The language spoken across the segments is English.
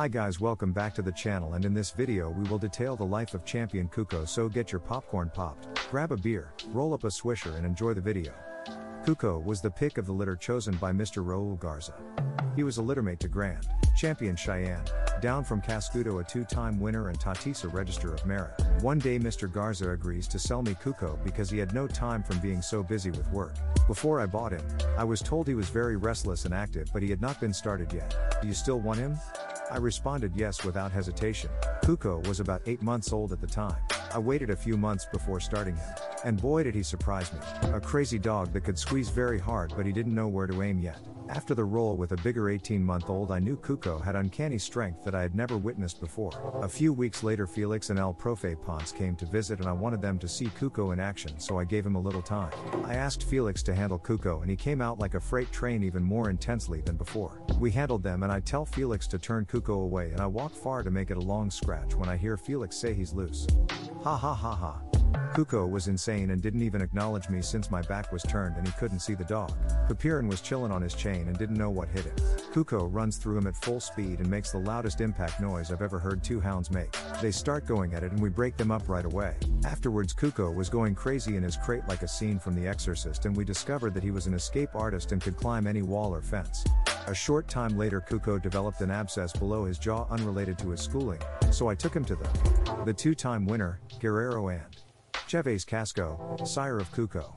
Hi guys, welcome back to the channel, and in this video we will detail the life of champion CUKO, so get your popcorn popped, grab a beer, roll up a swisher and enjoy the video. CUKO was the pick of the litter chosen by Mr. Raul Garza. He was a littermate to Grand Champion Cheyenne, down from Cascudo, a two-time winner and Tatisa Register of Merit. One day Mr. Garza agrees to sell me CUKO because he had no time from being so busy with work. Before I bought him, I was told he was very restless and active, but he had not been started yet. Do you still want him? I responded yes without hesitation. CUKO was about 8 months old at the time. I waited a few months before starting him. And boy did he surprise me. A crazy dog that could squeeze very hard, but he didn't know where to aim yet. After the roll with a bigger 18-month-old, I knew CUKO had uncanny strength that I had never witnessed before. A few weeks later Felix and El Profe Ponce came to visit and I wanted them to see CUKO in action, so I gave him a little time. I asked Felix to handle CUKO and he came out like a freight train, even more intensely than before. We handled them and I tell Felix to turn CUKO away and I walk far to make it a long scratch when I hear Felix say he's loose. Ha ha ha ha. CUKO was insane and didn't even acknowledge me since my back was turned and he couldn't see the dog. Papirin was chillin' on his chain and didn't know what hit him. CUKO runs through him at full speed and makes the loudest impact noise I've ever heard two hounds make. They start going at it and we break them up right away. Afterwards CUKO was going crazy in his crate like a scene from The Exorcist, and we discovered that he was an escape artist and could climb any wall or fence. A short time later CUKO developed an abscess below his jaw unrelated to his schooling, so I took him to the two-time winner, Guerrero and Chavez Casco, sire of CUKO.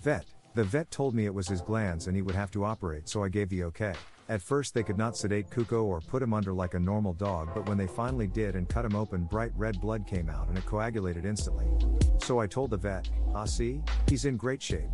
Vet. The vet told me it was his glands and he would have to operate, so I gave the okay. At first they could not sedate CUKO or put him under like a normal dog, but when they finally did and cut him open, bright red blood came out and it coagulated instantly. So I told the vet, see, he's in great shape.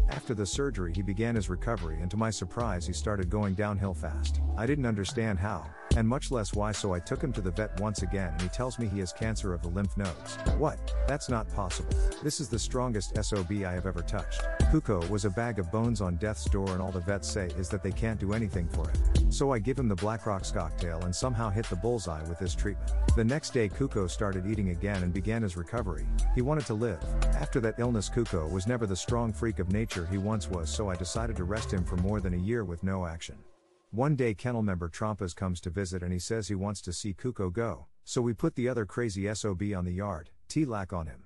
After the surgery he began his recovery and to my surprise he started going downhill fast. I didn't understand how, and much less why, so I took him to the vet once again and he tells me he has cancer of the lymph nodes. What? That's not possible. This is the strongest SOB I have ever touched. CUKO was a bag of bones on death's door and all the vets say is that they can't do anything for him. So I give him the BLACKROCK cocktail and somehow hit the bullseye with this treatment. The next day CUKO started eating again and began his recovery. He wanted to live. After that illness CUKO was never the strong freak of nature he once was, so I decided to rest him for more than a year with no action. One day kennel member Trompas comes to visit and he says he wants to see CUKO go, so we put the other crazy SOB on the yard, T-Lac, on him.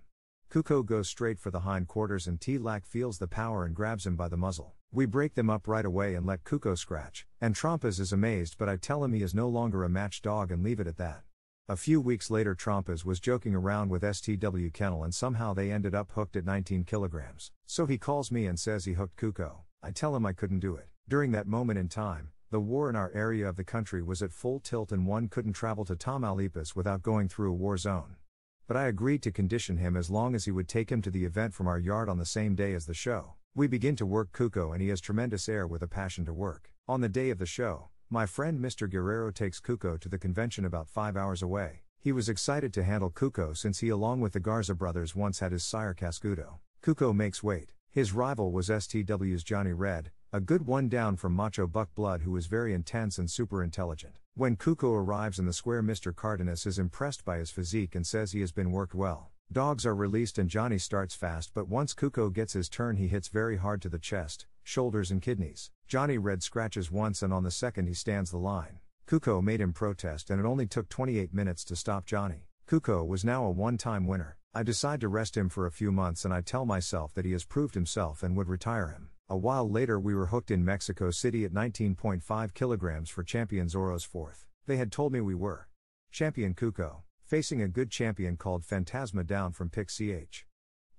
CUKO goes straight for the hindquarters and T-Lac feels the power and grabs him by the muzzle. We break them up right away and let CUKO scratch, and Trompas is amazed, but I tell him he is no longer a match dog and leave it at that. A few weeks later Trompas was joking around with STW Kennel and somehow they ended up hooked at 19 kilograms. So he calls me and says he hooked CUKO. I tell him I couldn't do it. During that moment in time, the war in our area of the country was at full tilt and one couldn't travel to Tamaulipas without going through a war zone. But I agreed to condition him as long as he would take him to the event from our yard on the same day as the show. We begin to work CUKO and he has tremendous air with a passion to work. On the day of the show, my friend Mr. Guerrero takes CUKO to the convention about 5 hours away. He was excited to handle CUKO since he along with the Garza brothers once had his sire Cascudo. CUKO makes weight. His rival was STW's Johnny Red, a good one down from Macho Buck Blood who was very intense and super intelligent. When CUKO arrives in the square, Mr. Cardenas is impressed by his physique and says he has been worked well. Dogs are released and Johnny starts fast, but once CUKO gets his turn he hits very hard to the chest, shoulders and kidneys. Johnny Red scratches once and on the second he stands the line. CUKO made him protest and it only took 28 minutes to stop Johnny. CUKO was now a one-time winner. I decide to rest him for a few months and I tell myself that he has proved himself and would retire him. A while later we were hooked in Mexico City at 19.5 kilograms for champion Zorro's 4th. They had told me we were champion CUKO, facing a good champion called Phantasma down from Pick CH.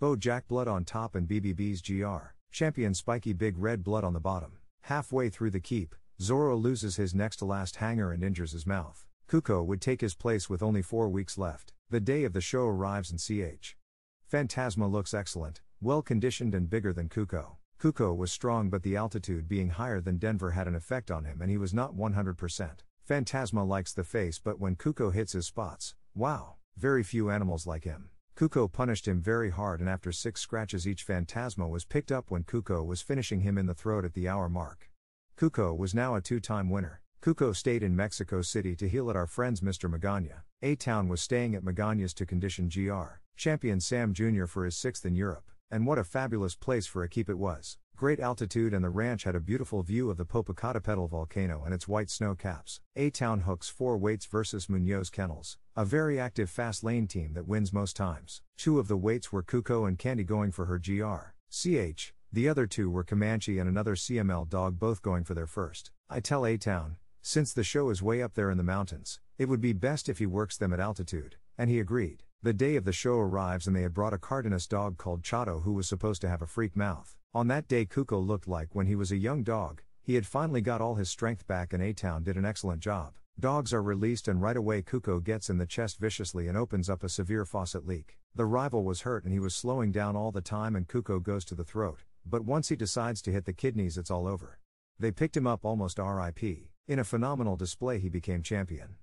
Bo Jack Blood on top and BBB's GR, champion Spiky Big Red Blood on the bottom. Halfway through the keep, Zorro loses his next to last hanger and injures his mouth. CUKO would take his place with only 4 weeks left. The day of the show arrives and CH. Phantasma looks excellent, well conditioned and bigger than CUKO. CUKO was strong, but the altitude being higher than Denver had an effect on him and he was not 100%. Phantasma likes the face, but when CUKO hits his spots, wow, very few animals like him. CUKO punished him very hard and after 6 scratches each, Phantasma was picked up when CUKO was finishing him in the throat at the hour mark. CUKO was now a two-time winner. CUKO stayed in Mexico City to heal at our friend's Mr. Magana. A-Town was staying at Magana's to condition GR, champion Sam Jr. for his 6th in Europe. And what a fabulous place for a keep it was. Great altitude, and the ranch had a beautiful view of the Popocatépetl volcano and its white snow caps. A-Town hooks 4 weights versus Munoz Kennels, a very active fast lane team that wins most times. 2 of the weights were CUKO and Candy going for her GR.CH, the other 2 were Comanche and another CML dog, both going for their first. I tell A-Town, since the show is way up there in the mountains, it would be best if he works them at altitude, and he agreed. The day of the show arrives and they had brought a Cardenas dog called Chato who was supposed to have a freak mouth. On that day CUKO looked like when he was a young dog, he had finally got all his strength back, and A-Town did an excellent job. Dogs are released and right away CUKO gets in the chest viciously and opens up a severe faucet leak. The rival was hurt and he was slowing down all the time, and CUKO goes to the throat, but once he decides to hit the kidneys it's all over. They picked him up almost RIP. In a phenomenal display he became champion.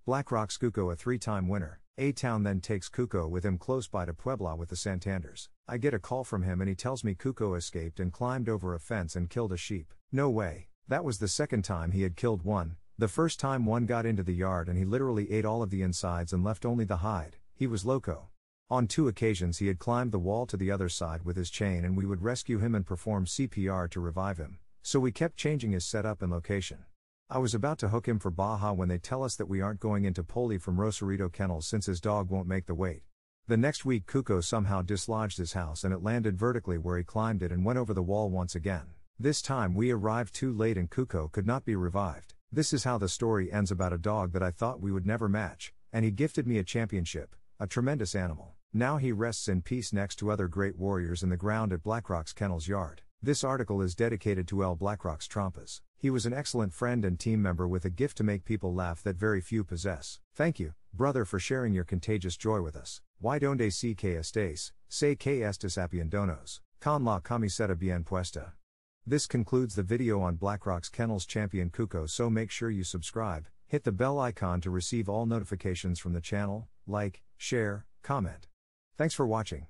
BLACKROCK's CUKO a 3-time winner. A-Town then takes CUKO with him close by to Puebla with the Santanders. I get a call from him and he tells me CUKO escaped and climbed over a fence and killed a sheep. No way. That was the second time he had killed one. The first time one got into the yard and he literally ate all of the insides and left only the hide. He was loco. On 2 occasions he had climbed the wall to the other side with his chain, and we would rescue him and perform CPR to revive him. So we kept changing his setup and location. I was about to hook him for Baja when they tell us that we aren't going into Poli from Rosarito Kennels since his dog won't make the weight. The next week CUKO somehow dislodged his house and it landed vertically where he climbed it and went over the wall once again. This time we arrived too late and CUKO could not be revived. This is how the story ends about a dog that I thought we would never match, and he gifted me a championship, a tremendous animal. Now he rests in peace next to other great warriors in the ground at BLACKROCK's Kennels yard. This article is dedicated to El BLACKROCK's Trompas. He was an excellent friend and team member with a gift to make people laugh that very few possess. Thank you, brother, for sharing your contagious joy with us. Why donde si que estés, sé que estés apiándonos, con la camiseta bien puesta. This concludes the video on BLACKROCK's Kennels champion CUKO, so make sure you subscribe, hit the bell icon to receive all notifications from the channel, like, share, comment. Thanks for watching.